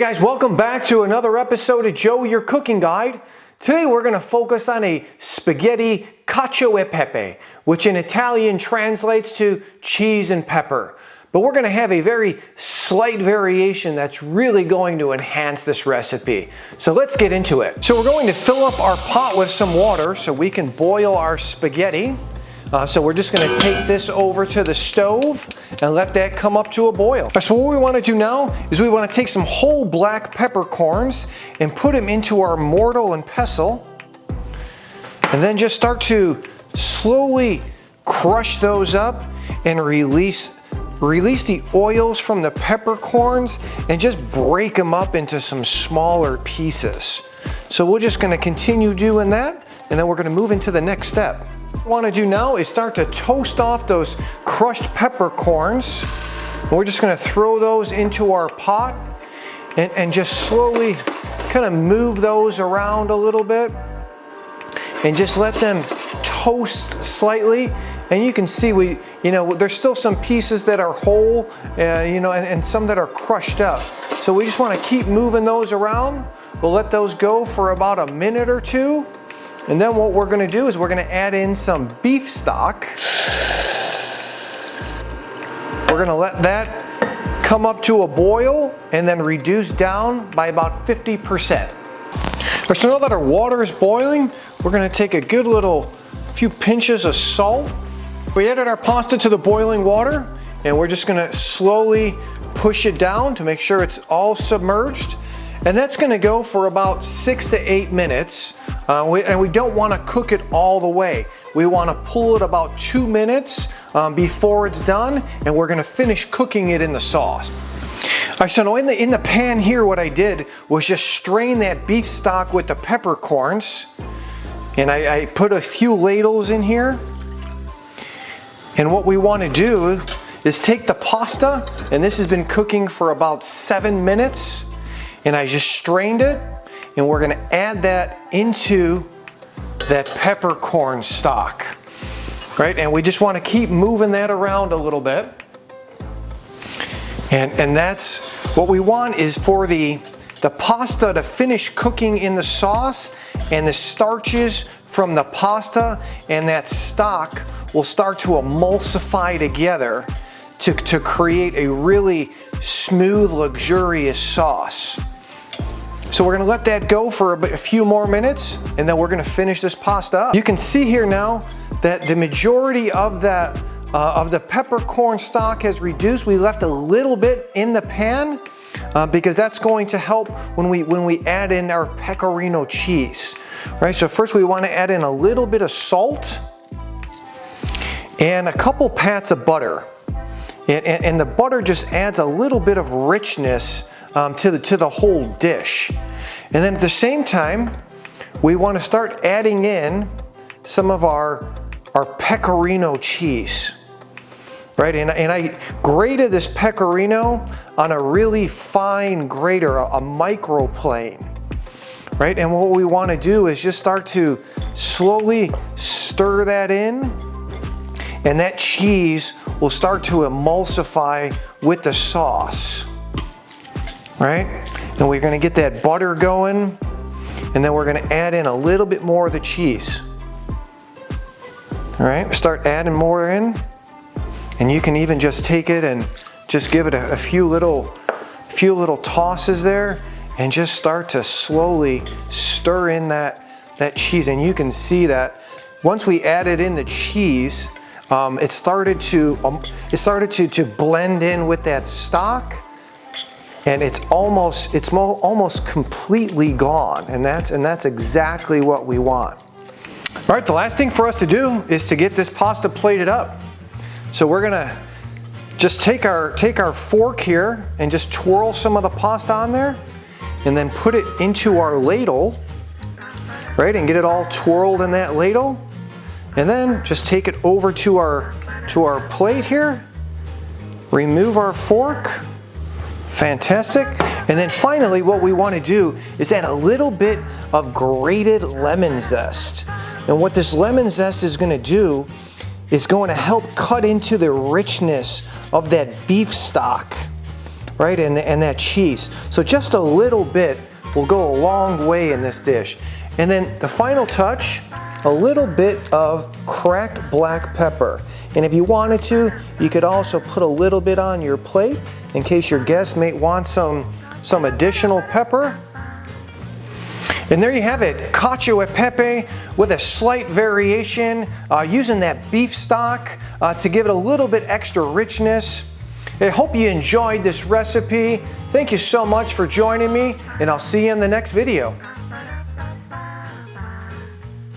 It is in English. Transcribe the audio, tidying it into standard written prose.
Hey guys, welcome back to another episode of Joe, your cooking guide. Today we're going to focus on a spaghetti cacio e pepe, which in Italian translates to cheese and pepper. But we're going to have a very slight variation that's really going to enhance this recipe. So let's get into it. So we're going to fill up our pot with some water so we can boil our spaghetti. So we're just going to take this over to the stove and let that come up to a boil. So what we want to do now is we want to take some whole black peppercorns and put them into our mortar and pestle, and then just start to slowly crush those up and release the oils from the peppercorns and just break them up into some smaller pieces. So we're just going to continue doing that, and then we're going to move into the next step. What we want to do now is start to toast off those crushed peppercorns. And we're just going to throw those into our pot and just slowly kind of move those around a little bit and just let them toast slightly. And you can see there's still some pieces that are whole, and some that are crushed up. So we just want to keep moving those around. We'll let those go for about a minute or two. And then what we're going to do is we're going to add in some beef stock. We're going to let that come up to a boil and then reduce down by about 50%. So now that our water is boiling, we're going to take a good few pinches of salt. We added our pasta to the boiling water, and we're just going to slowly push it down to make sure it's all submerged. And that's going to go for about 6 to 8 minutes. And we don't want to cook it all the way. We want to pull it about 2 minutes before it's done, and we're going to finish cooking it in the sauce. All right, so now in the pan here, what I did was just strain that beef stock with the peppercorns, and I put a few ladles in here. And what we want to do is take the pasta, and this has been cooking for about 7 minutes, and I just strained it. And we're going to add that into that peppercorn stock, right? And we just want to keep moving that around a little bit. And that's what we want, is for the pasta to finish cooking in the sauce, and the starches from the pasta and that stock will start to emulsify together to create a really smooth, luxurious sauce. So we're going to let that go for a few more minutes, and then we're going to finish this pasta up. You can see here now that the majority of the peppercorn stock has reduced. We left a little bit in the pan because that's going to help when we add in our pecorino cheese. Right? So first we want to add in a little bit of salt and a couple pats of butter. And the butter just adds a little bit of richness to the whole dish. And then at the same time, we want to start adding in some of our pecorino cheese, right? And I grated this pecorino on a really fine grater, a microplane, right? And what we want to do is just start to slowly stir that in, and that cheese will start to emulsify with the sauce. Right? And we're going to get that butter going, and then we're going to add in a little bit more of the cheese. All right, start adding more in, and you can even just take it and just give it a few little tosses there, and just start to slowly stir in that cheese. And you can see that once we added in the cheese, it started to blend in with that stock. And it's almost completely gone, and that's exactly what we want. All right, the last thing for us to do is to get this pasta plated up. So we're gonna just take our fork here and just twirl some of the pasta on there, and then put it into our ladle, right? And get it all twirled in that ladle, and then just take it over to our plate here. Remove our fork. Fantastic. And then finally, what we want to do is add a little bit of grated lemon zest. And what this lemon zest is going to do is going to help cut into the richness of that beef stock, right, and that cheese. So just a little bit will go a long way in this dish. And then the final touch, a little bit of cracked black pepper. And if you wanted to, you could also put a little bit on your plate in case your guests may want some additional pepper. And there you have it, cacio e pepe with a slight variation, using that beef stock to give it a little bit extra richness. I hope you enjoyed this recipe. Thank you so much for joining me, and I'll see you in the next video.